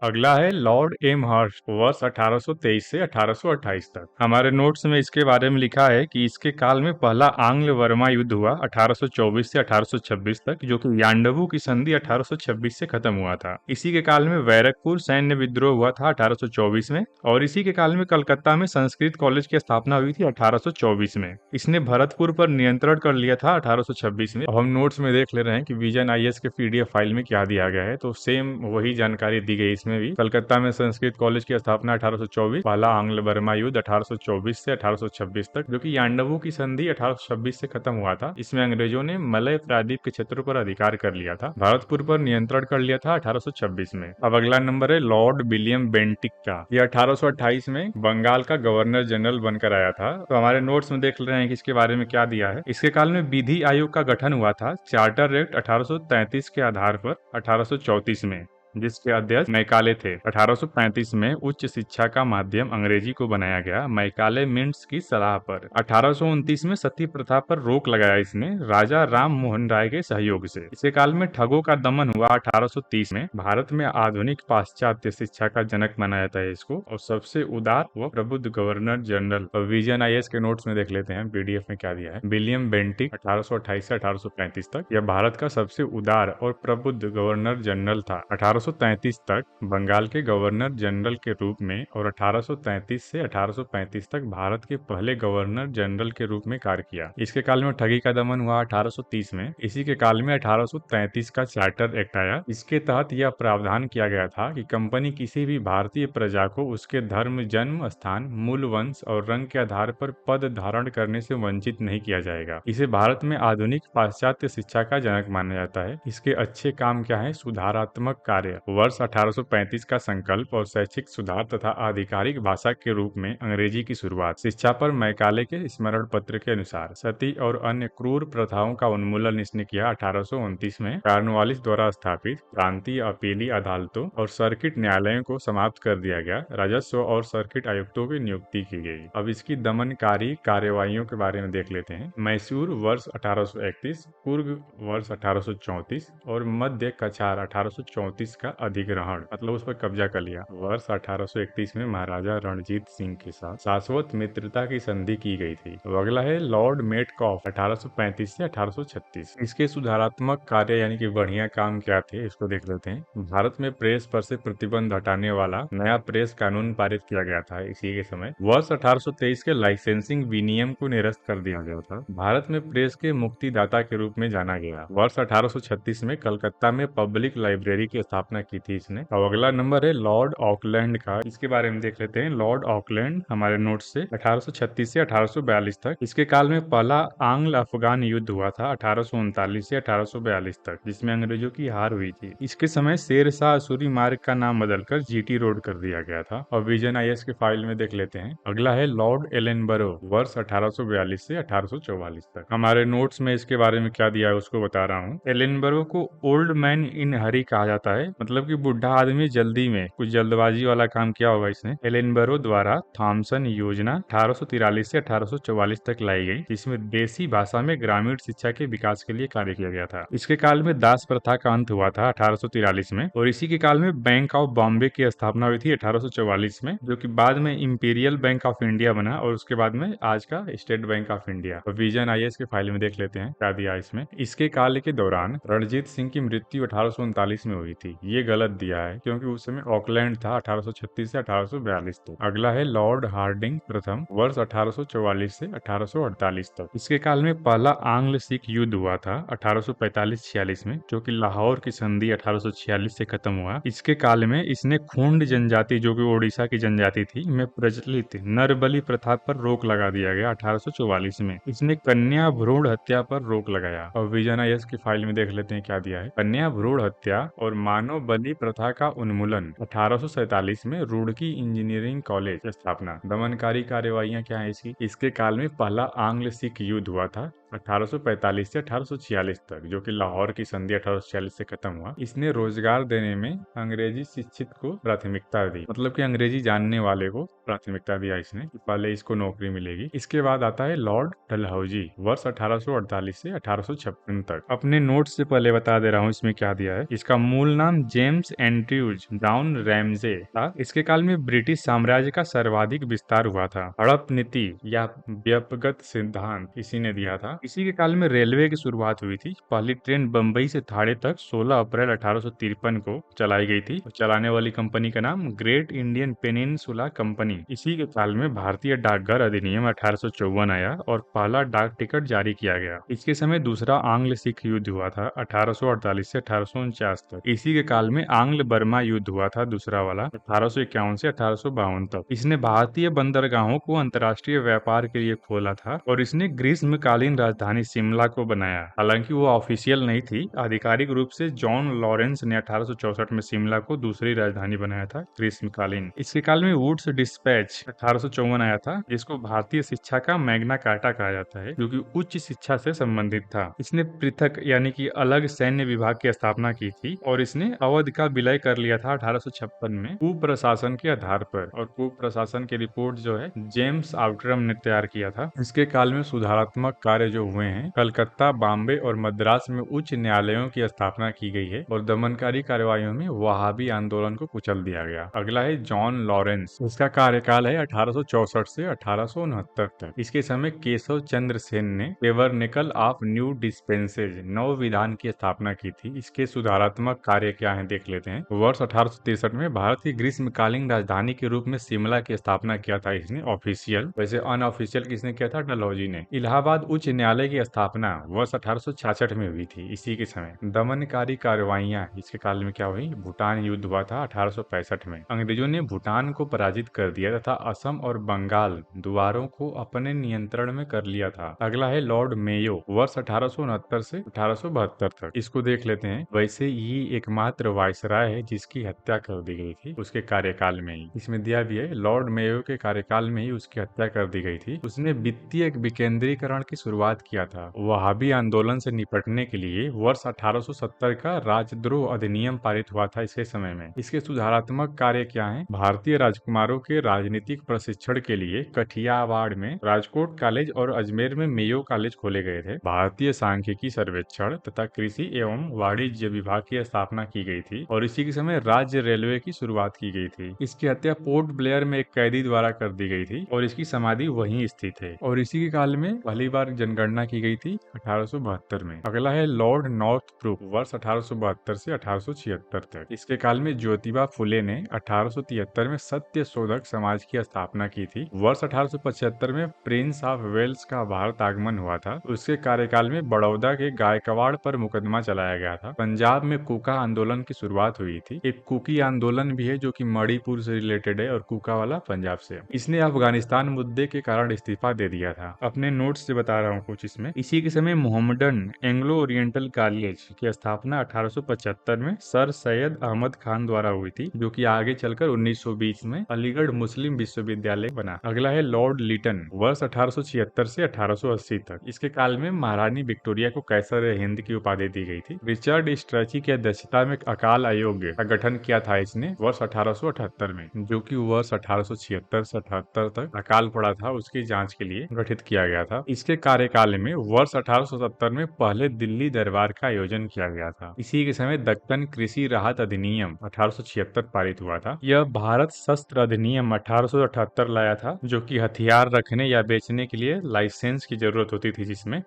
अगला है Lord M हर्ष, वर्ष 1823 से 1828 तक। हमारे नोट्स में इसके बारे में लिखा है कि इसके काल में पहला आंग्ल बर्मा युद्ध हुआ 1824 से 1826 तक, जो कि यांडबू की संधि 1826 से खत्म हुआ था। इसी के काल में बैरकपुर सैन्य विद्रोह हुआ था 1824 में, और इसी के काल में कलकत्ता में संस्कृत कॉलेज की स्थापना हुई थी 1824 में। इसने भरतपुर पर नियंत्रण कर लिया था 1826 में। अब हम नोट्स में देख ले रहे हैं कि विजन आईएएस के पीडीएफ फाइल में क्या दिया गया है, तो सेम वही जानकारी दी गई इसमें भी। कलकत्ता में संस्कृत कॉलेज की स्थापना 1824, पहला आंग्ल बर्मा युद्ध 1824 से 1826 तक, जो कि यांडबू की संधि 1826 से खत्म हुआ था। इसमें अंग्रेजों ने मलय प्रायद्वीप के क्षेत्रों पर अधिकार कर लिया था। भरतपुर पर नियंत्रण कर लिया था 1826 में। अब अगला नंबर है लॉर्ड विलियम बेंटिक का। यह 1828 में बंगाल का गवर्नर जनरल बनकर आया था। तो हमारे नोट्स में देख रहे हैं कि इसके बारे में क्या दिया है। इसके काल में विधि आयोग का गठन हुआ था चार्टर एक्ट 1833 के आधार पर 1834 में, जिसके अध्यक्ष मैकाले थे। 1835 में उच्च शिक्षा का माध्यम अंग्रेजी को बनाया गया मैकाले मिंट्स की सलाह पर। 1829 में सती प्रथा पर रोक लगाया इसने राजा राम मोहन राय के सहयोग से। इसके काल में ठगों का दमन हुआ 1830 में। भारत में आधुनिक पाश्चात्य शिक्षा का जनक माना जाता है इसको, और सबसे उदार व प्रबुद्ध गवर्नर जनरल। विजन आईएएस के नोट्स में देख लेते हैं पीडीएफ में क्या दिया है। विलियम बेंटिक 1828 से 1835 तक यह भारत का सबसे उदार और प्रबुद्ध गवर्नर जनरल था। 1833 तक बंगाल के गवर्नर जनरल के रूप में और 1833 से 1835 तक भारत के पहले गवर्नर जनरल के रूप में कार्य किया। इसके काल में ठगी का दमन हुआ 1830 में। इसी के काल में 1833 का चार्टर एक्ट आया। इसके तहत यह प्रावधान किया गया था कि कंपनी किसी भी भारतीय प्रजा को उसके धर्म, जन्म स्थान, मूल वंश और रंग के आधार पर पद धारण करने से वंचित नहीं किया जाएगा। इसे भारत में आधुनिक पाश्चात्य शिक्षा का जनक माना जाता है। इसके अच्छे काम क्या है? सुधारात्मक कार्य। वर्ष 1835 का संकल्प और शैक्षिक सुधार तथा आधिकारिक भाषा के रूप में अंग्रेजी की शुरुआत। शिक्षा पर मैकाले के स्मरण पत्र के अनुसार सती और अन्य क्रूर प्रथाओं का उन्मूलन इसने किया। 1829 में कॉर्नवालिस द्वारा स्थापित प्रांतीय अपीली अदालतों और सर्किट न्यायालयों को समाप्त कर दिया गया। राजस्व और सर्किट आयुक्तों की नियुक्ति की गई। अब इसकी दमनकारी कार्यवाहियों के बारे में देख लेते हैं। मैसूर वर्ष 1831, कुर्ग वर्ष 1834 और मध्य कछार 1834 का अधिग्रहण, मतलब उस पर कब्जा कर लिया। वर्ष 1831 में महाराजा रणजीत सिंह के साथ शाश्वत मित्रता की संधि की गई थी। तो अगला है लॉर्ड मेटकॉफ 1835 से 1836। इसके सुधारात्मक कार्य यानी कि बढ़िया काम क्या थे इसको देख लेते हैं। भारत में प्रेस पर से प्रतिबंध हटाने वाला नया प्रेस कानून पारित किया गया था इसी के समय। वर्ष 1823 के लाइसेंसिंग विनियम को निरस्त कर दिया गया था। भारत में प्रेस के मुक्तिदाता के रूप में जाना गया। वर्ष 1836 में कलकत्ता में पब्लिक लाइब्रेरी की स्थापना की थी इसने। अब अगला नंबर है लॉर्ड ऑकलैंड का। इसके बारे में देख लेते हैं। लॉर्ड ऑकलैंड हमारे नोट से 1836 से 1842 तक। इसके काल में पहला आंग्ल अफगान युद्ध हुआ था 1839 से 1842 तक, जिसमें अंग्रेजों की हार हुई थी। इसके समय शेर शाह असूरी मार्ग का नाम बदलकर जीटी रोड कर दिया गया था। और विजन आईएएस के फाइल में देख लेते हैं। अगला है लॉर्ड एलेनबरो, वर्ष 1842 से 1844 तक। हमारे नोट्स में इसके बारे में क्या दिया है उसको बता रहा हूँ। एलेनबरो को ओल्ड मैन इन हरी कहा जाता है, मतलब कि बुढ़ा आदमी जल्दी में, कुछ जल्दबाजी वाला काम किया होगा इसने। एलेनबरो द्वारा थॉमसन योजना 1843 से 1844 तक लाई गई, जिसमें देसी भाषा में ग्रामीण शिक्षा के विकास के लिए कार्य किया गया था। इसके काल में दास प्रथा का अंत हुआ था 1843 में, और इसी के काल में बैंक ऑफ बॉम्बे की स्थापना हुई थी 1844 में, जो कि बाद में इंपीरियल बैंक ऑफ इंडिया बना, और उसके बाद में आज का state bank of India. Vision IAS के फाइल में देख लेते हैं क्या दिया इसमें। इसके काल के दौरान रणजीत सिंह की मृत्यु 1839 में हुई थी। ये गलत दिया है क्योंकि उस समय ऑकलैंड था 1836 से 1842 तक। अगला है लॉर्ड हार्डिंग प्रथम, वर्ष 1844 से 1848 तक। इसके काल में पहला आंग्ल सिख युद्ध हुआ था 1845-46 में, जो कि लाहौर की संधि 1846 से खत्म हुआ। इसके काल में इसने खूंड जनजाति, जो कि ओडिशा की जनजाति थी, में प्रचलित नरबली प्रथा पर रोक लगा दिया गया 1844 में। इसने कन्या भ्रूण हत्या पर रोक लगाया। और विजन आईएएस की फाइल में देख लेते हैं क्या दिया है। कन्या भ्रूण हत्या और मानव बलि प्रथा का उन्मूलन 1847 में रुड़की इंजीनियरिंग कॉलेज की स्थापना। दमनकारी कार्यवाहियां क्या है इसकी। इसके काल में पहला आंग्ल सिख युद्ध हुआ था 1845 से 1846 तक, जो कि लाहौर की संधि 1846 से खत्म हुआ। इसने रोजगार देने में अंग्रेजी शिक्षित को प्राथमिकता दी, मतलब कि अंग्रेजी जानने वाले को प्राथमिकता दिया इसने कि पहले इसको नौकरी मिलेगी। इसके बाद आता है लॉर्ड डलहौजी, वर्ष 1848 से 1856 तक। अपने नोट से पहले बता दे रहा हूँ इसमें क्या दिया है। इसका मूल नाम जेम्स एंड्रयूज डाउन रैमजे था। इसके काल में ब्रिटिश साम्राज्य का सर्वाधिक विस्तार हुआ था। हड़प नीति या व्यपगत सिद्धांत इसी ने दिया था। इसी के काल में रेलवे की शुरुआत हुई थी। पहली ट्रेन बम्बई से थाड़े तक 16 अप्रैल 1853 को चलाई गई थी। चलाने वाली कंपनी का नाम ग्रेट इंडियन पेनिनसुला कंपनी। इसी के काल में भारतीय डाकघर अधिनियम 1854 आया और पहला डाक टिकट जारी किया गया। इसके समय दूसरा आंग्ल सिख युद्ध हुआ था 1848 से 1849 तक। इसी के काल में आंग्ल बर्मा युद्ध हुआ था दूसरा वाला 1851 से 1852 तक। इसने भारतीय बंदरगाहों को अंतर्राष्ट्रीय व्यापार के लिए खोला था और इसने ग्रीष्मकालीन राजधानी शिमला को बनाया। हालांकि वो ऑफिशियल नहीं थी, आधिकारिक रूप से जॉन लॉरेंस ने 1864 में शिमला को दूसरी राजधानी बनाया था ग्रीष्मकालीन। इसके काल में वुड्स डिस्पैच 1854 आया था, जिसको भारतीय शिक्षा का मैग्ना कार्टा कहा जाता है, जो कि उच्च शिक्षा से संबंधित था। इसने पृथक यानी कि अलग सैन्य विभाग की स्थापना की थी और इसने अवध का विलय कर लिया था 1856 में कुप्रशासन के आधार पर। और कुप्रशासन की रिपोर्ट जो है जेम्स आउटरम ने तैयार किया था। इसके काल में सुधारात्मक कार्य जो हुए हैं, कलकत्ता, बॉम्बे और मद्रास में उच्च न्यायालयों की स्थापना की गई है और दमनकारी कार्रवाइयों में वहाबी आंदोलन को कुचल दिया गया। अगला है जॉन लॉरेंस। इसका कार्यकाल है 1864 से 1869 तक। इसके समय केशव चंद्र सेन ने टेबरनेकल ऑफ न्यू डिस्पेंसेज नव विधान की स्थापना की थी। इसके सुधारात्मक कार्य क्या है देख लेते हैं। वर्ष 1863 में भारत की ग्रीष्मकालीन राजधानी के रूप में शिमला की स्थापना किया था इसने ऑफिशियल। वैसे अनऑफिशियल किसने किया था? डलहौजी ने। इलाहाबाद उच्च न्यायालय की स्थापना वर्ष 1866 में हुई थी। इसी के समय दमनकारी कार्रवाइयां इसके काल में क्या हुई? भूटान युद्ध हुआ था 1865 में। अंग्रेजों ने भूटान को पराजित कर दिया तथा असम और बंगाल द्वारों को अपने नियंत्रण में कर लिया था। अगला है लॉर्ड मेयो, वर्ष 1869 से 1872 तक। इसको देख लेते हैं। वैसे ये एकमात्र वायसराय है जिसकी हत्या कर दी गई थी उसके कार्यकाल में ही। इसमें दिया भी है लॉर्ड मेयो के कार्यकाल में ही उसकी हत्या कर दी गई थी। उसने वित्तीय विकेंद्रीकरण की शुरुआत किया था। वहाबी आंदोलन से निपटने के लिए वर्ष 1870 का राजद्रोह अधिनियम पारित हुआ था इसके समय में। इसके सुधारात्मक कार्य क्या है? भारतीय राजकुमारों के राजनीतिक प्रशिक्षण के लिए कठियावाड़ में राजकोट कॉलेज और अजमेर में मेयो कॉलेज खोले गए थे। भारतीय सांख्यिकी सर्वेक्षण तथा कृषि एवं वाणिज्य विभाग की स्थापना की गई थी और इसी के समय राज्य रेलवे की शुरुआत की गई थी। इसकी हत्या पोर्ट ब्लेयर में एक कैदी द्वारा कर दी गई थी और इसकी समाधि वहीं स्थित है। और इसी के काल में पहली बार जनगणना की गई थी 1872 में। अगला है लॉर्ड नॉर्थब्रुक, वर्ष 1872 से 1876 तक। इसके काल में ज्योतिबा फुले ने 1873 में सत्य शोधक समाज की स्थापना की थी। वर्ष 1875 में प्रिंस ऑफ वेल्स का भारत आगमन हुआ था। उसके कार्यकाल में बड़ौदा के गायकवाड़ पर मुकदमा चलाया गया था। पंजाब में कुका आंदोलन की शुरुआत हुई थी। एक कुकी आंदोलन भी है जो कि मणिपुर से रिलेटेड है और कुका वाला पंजाब से। इसने अफगानिस्तान मुद्दे के कारण इस्तीफा दे दिया था। अपने नोट्स से बता रहा हूँ कुछ इसमें। इसी के समय मोहम्मडन एंग्लो ओरिएंटल कॉलेज की स्थापना 1875 में सर सैयद अहमद खान द्वारा हुई थी, जो कि आगे चलकर 1920 में अलीगढ़ मुस्लिम विश्वविद्यालय बना। अगला है लॉर्ड लिटन, वर्ष 1876 से 1880 तक। इसके काल में महारानी विक्टोरिया को कैसर हिंद की उपाधि दी गई थी। रिचर्ड स्ट्रेची की अध्यक्षता में अकाल आयोग का गठन किया था इसने वर्ष 1878 में, जो कि वर्ष 1876 से 78 तक अकाल पड़ा था उसकी जांच के लिए गठित किया गया था। इसके कार्यकाल में वर्ष 1870 में पहले दिल्ली दरबार का आयोजन किया गया था। इसी के समय दक्कन कृषि राहत अधिनियम 1876 पारित हुआ था। यह भारत शस्त्र अधिनियम 1878 लाया था, जो कि हथियार रखने या बेचने के लिए लाइसेंस की जरूरत होती थी जिसमें।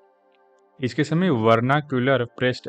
इसके समय वर्नाक्यूलर प्रेस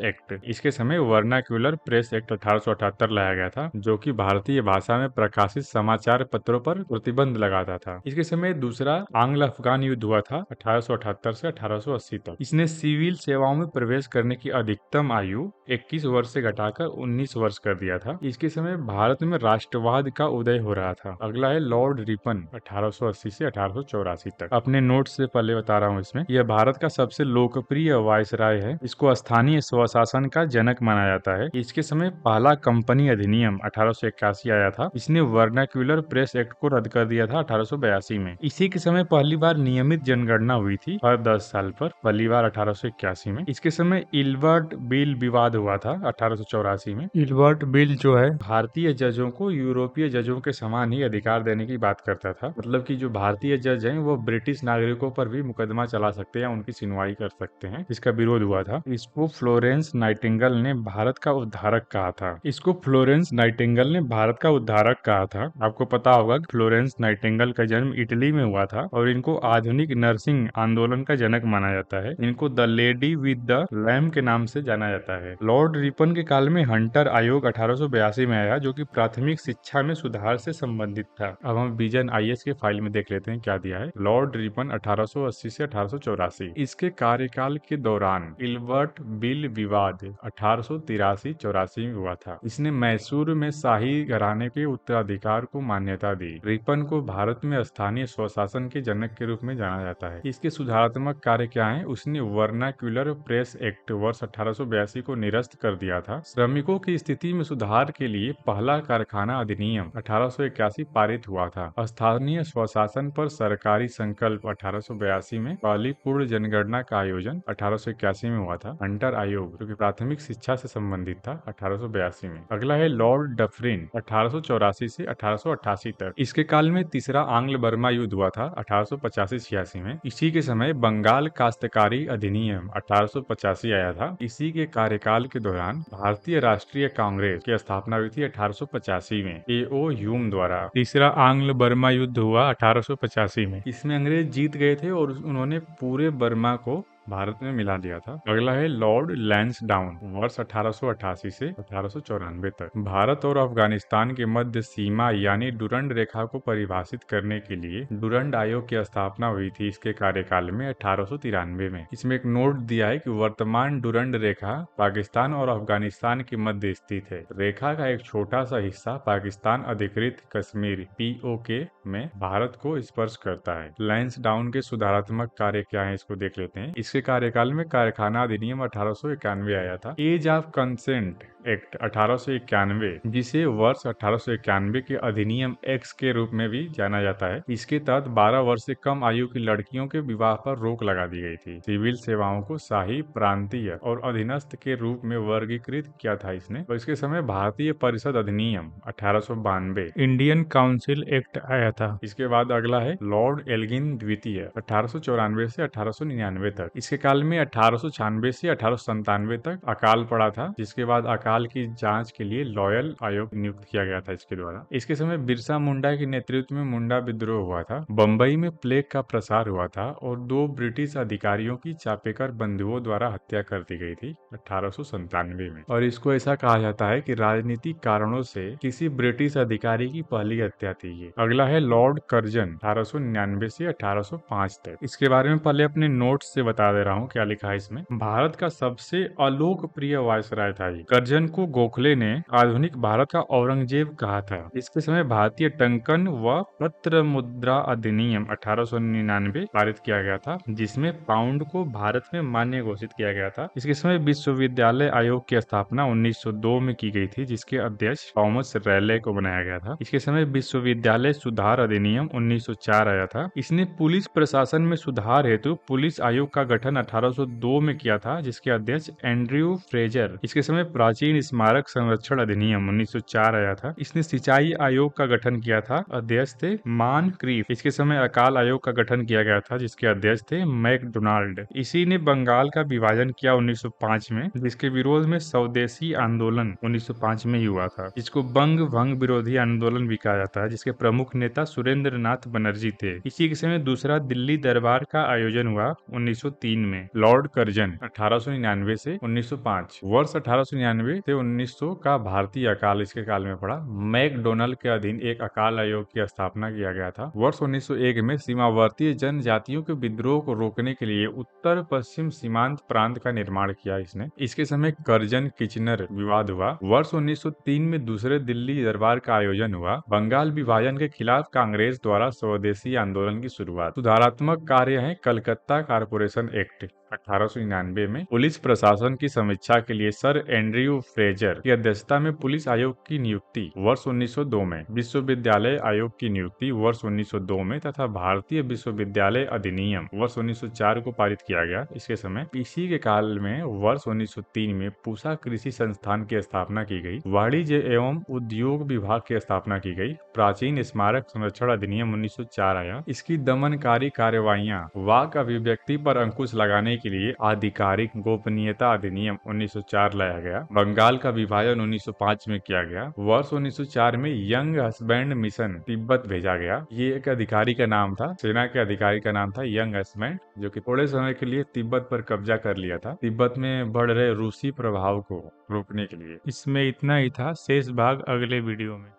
एक्ट 1878 लाया गया था, जो कि भारतीय भाषा में प्रकाशित समाचार पत्रों पर प्रतिबंध लगाता था। इसके समय दूसरा आंग्ल अफगान युद्ध हुआ था 1878 से 1880 तक। इसने सिविल सेवाओं में प्रवेश करने की अधिकतम आयु 21 वर्ष से घटाकर 19 वर्ष कर दिया था। इसके समय भारत में राष्ट्रवाद का उदय हो रहा था। अगला है लॉर्ड रिपन, 1880 से 1884 तक। अपने नोट से पहले बता रहा हूँ इसमें। यह भारत का सबसे लोकप्रिय वायसराय है। इसको स्थानीय स्वशासन का जनक माना जाता है। इसके समय पहला कंपनी अधिनियम 1881 आया था। इसने वर्नाक्यूलर प्रेस एक्ट को रद्द कर दिया था 1882 में। इसी के समय पहली बार नियमित जनगणना हुई थी हर 10 साल पर, पहली बार 1881 में। इसके समय इल्बर्ट बिल विवाद हुआ था 1884 में। इल्बर्ट बिल जो है भारतीय जजों को यूरोपीय जजों के समान ही अधिकार देने की बात करता था। मतलब कि जो भारतीय जज हैं वो ब्रिटिश नागरिकों पर भी मुकदमा चला सकते हैं या उनकी सुनवाई कर सकते हैं। इसका विरोध हुआ था। इसको फ्लोरेंस नाइटिंगेल ने भारत का उद्धारक कहा था। इसको फ्लोरेंस नाइटिंगेल ने भारत का उद्धारक कहा था। आपको पता होगा कि फ्लोरेंस नाइटिंगेल का जन्म इटली में हुआ था और इनको आधुनिक नर्सिंग आंदोलन का जनक माना जाता है। इनको the lady with the lamp के नाम से जाना जाता है। लॉर्ड रिपन के काल में हंटर आयोग 1882 में आया, जो कि प्राथमिक शिक्षा में सुधार से संबंधित था। अब हम विजन आईएएस के फाइल में देख लेते हैं क्या दिया है। लॉर्ड रिपन 1880 से 1884। इसके कार्यकाल के दौरान इल्बर्ट बिल विवाद 1883-84 में हुआ था। इसने मैसूर में शाही घराने के उत्तराधिकार को मान्यता दी। रिपन को भारत में स्थानीय स्वशासन के जनक के रूप में जाना जाता है। इसके सुधारात्मक कार्य क्या है? उसने वर्नाक्यूलर प्रेस एक्ट वर्ष 1882 को निरस्त कर दिया था। श्रमिकों की स्थिति में सुधार के लिए पहला कारखाना अधिनियम 1881 पारित हुआ था। स्थानीय स्वशासन पर सरकारी संकल्प 1882 में। पहली पूर्ण जनगणना का आयोजन 1881 में हुआ था। हंटर आयोग जो कि प्राथमिक शिक्षा से संबंधित था 1882 में। अगला है लॉर्ड डफरिन 1884 से 1888 तक। इसके काल में तीसरा आंग्ल बर्मा युद्ध हुआ था 1885-86 में। इसी के समय बंगाल काश्तकारी अधिनियम 1885 आया था। इसी के कार्यकाल के दौरान भारतीय राष्ट्रीय कांग्रेस की स्थापना हुई थी 1885 में एओ ह्यूम द्वारा। तीसरा आंग्ल बर्मा युद्ध हुआ 1885 में। इसमें अंग्रेज जीत गए थे और उन्होंने पूरे बर्मा को भारत में मिला दिया था। अगला है लॉर्ड लैंसडाउन वर्ष 1888 से 1894 तक। भारत और अफगानिस्तान के मध्य सीमा यानी डुरंड रेखा को परिभाषित करने के लिए डुरंड आयोग की स्थापना हुई थी इसके कार्यकाल में 1893 में। इसमें एक नोट दिया है कि वर्तमान डुरंड रेखा पाकिस्तान और अफगानिस्तान के मध्य स्थित है। रेखा का एक छोटा सा हिस्सा पाकिस्तान अधिकृत कश्मीर पीओके में भारत को स्पर्श करता है। लैंसडाउन के सुधारात्मक कार्य क्या है इसको देख लेते हैं। इसके कार्यकाल में कारखाना अधिनियम 1891 आया था। एज ऑफ कंसेंट एक्ट 1891, जिसे वर्ष 1891 के अधिनियम एक्स के रूप में भी जाना जाता है। इसके तहत 12 वर्ष से कम आयु की लड़कियों के विवाह पर रोक लगा दी गई थी। सिविल सेवाओं को शाही, प्रांतीय और अधीनस्थ के रूप में वर्गीकृत किया था इसने। और इसके समय भारतीय परिषद अधिनियम 1892, इंडियन काउंसिल एक्ट आया था। इसके बाद अगला है लॉर्ड एल्गिन द्वितीय 1894 से 1899 तक। इसके काल में 1896 से 1897 तक अकाल पड़ा था, जिसके बाद अकाल की जांच के लिए लॉयल आयोग नियुक्त किया गया था इसके द्वारा। इसके समय बिरसा मुंडा के नेतृत्व में मुंडा विद्रोह हुआ था। बम्बई में प्लेग का प्रसार हुआ था और 2 ब्रिटिश अधिकारियों की चापेकर बंधुओं द्वारा हत्या कर दी गई थी 1897 में। और इसको ऐसा कहा जाता है कि राजनीतिक कारणों से किसी ब्रिटिश अधिकारी की पहली हत्या थी ये। अगला है लॉर्ड कर्जन 1899 से 1805 तक। इसके बारे में पहले अपने नोट्स से बता दे रहा हूँ क्या लिखा है इसमें। भारत का सबसे अलोकप्रिय वायसराय था ये। कर्जन को गोखले ने आधुनिक भारत का औरंगजेब कहा था। इसके समय भारतीय टंकन व पत्र मुद्रा अधिनियम 1899 पारित किया गया था, जिसमें पाउंड को भारत में मान्य घोषित किया गया था। इसके समय विश्वविद्यालय आयोग की स्थापना 1902 में की गई थी, जिसके अध्यक्ष थॉमस रैले को बनाया गया था। इसके समय विश्वविद्यालय सुधार अधिनियम 1904 आया था। इसने पुलिस प्रशासन में सुधार हेतु पुलिस आयोग का गठन 1802 में किया था, जिसके अध्यक्ष एंड्रयू फ्रेजर। इसके समय प्राचीन स्मारक संरक्षण अधिनियम 1904 आया था। इसने सिंचाई आयोग का गठन किया था, अध्यक्ष थे मान क्रीफ। इसके समय अकाल आयोग का गठन किया गया था, जिसके अध्यक्ष थे मैकडोनाल्ड। इसी ने बंगाल का विभाजन किया 1905 में, जिसके विरोध में स्वदेशी आंदोलन 1905 में ही हुआ था, जिसको बंग भंग विरोधी आंदोलन भी कहा जाता है, जिसके प्रमुख नेता सुरेंद्र नाथ बनर्जी थे। इसी के समय दूसरा दिल्ली दरबार का आयोजन हुआ 1903 में। लॉर्ड कर्जन 1899 से 1905। वर्ष 1899 से 1900 का भारतीय अकाल इसके काल में पड़ा। मैकडोनल्ड के अधीन एक अकाल आयोग की स्थापना किया गया था। वर्ष 1901 में सीमावर्ती जनजातियों के विद्रोह को रोकने के लिए उत्तर पश्चिम सीमांत प्रांत का निर्माण किया इसने। इसके समय करजन किचनर विवाद हुआ। वर्ष 1903 में दूसरे दिल्ली दरबार का आयोजन हुआ। बंगाल विभाजन के खिलाफ कांग्रेस द्वारा स्वदेशी आंदोलन की शुरुआत। सुधारात्मक कार्य है कलकत्ता कारपोरेशन एक्ट 1899 में। पुलिस प्रशासन की समीक्षा के लिए सर एंड्रयू फ्रेजर की अध्यक्षता में पुलिस आयोग की नियुक्ति वर्ष 1902 में। विश्वविद्यालय आयोग की नियुक्ति वर्ष 1902 में तथा भारतीय विश्वविद्यालय अधिनियम वर्ष 1904 को पारित किया गया। इसके समय इसी के काल में वर्ष 1903 में पूसा कृषि संस्थान की स्थापना की गई। वाणिज्य एवं उद्योग विभाग की स्थापना की गई। प्राचीन स्मारक संरक्षण अधिनियम 1904 आया। इसकी दमनकारी कार्यवाहियां वाक अभिव्यक्ति पर अंकुश लगाने के लिए आधिकारिक गोपनीयता अधिनियम 1904 लाया गया। बंगाल का विभाजन 1905 में किया गया। वर्ष 1904 में यंग हस्बैंड मिशन तिब्बत भेजा गया। ये एक अधिकारी का नाम था, सेना के अधिकारी का नाम था यंग हस्बैंड, जो कि थोड़े समय के लिए तिब्बत पर कब्जा कर लिया था, तिब्बत में बढ़ रहे रूसी प्रभाव को रोकने के लिए। इसमें इतना ही था, शेष भाग अगले वीडियो में।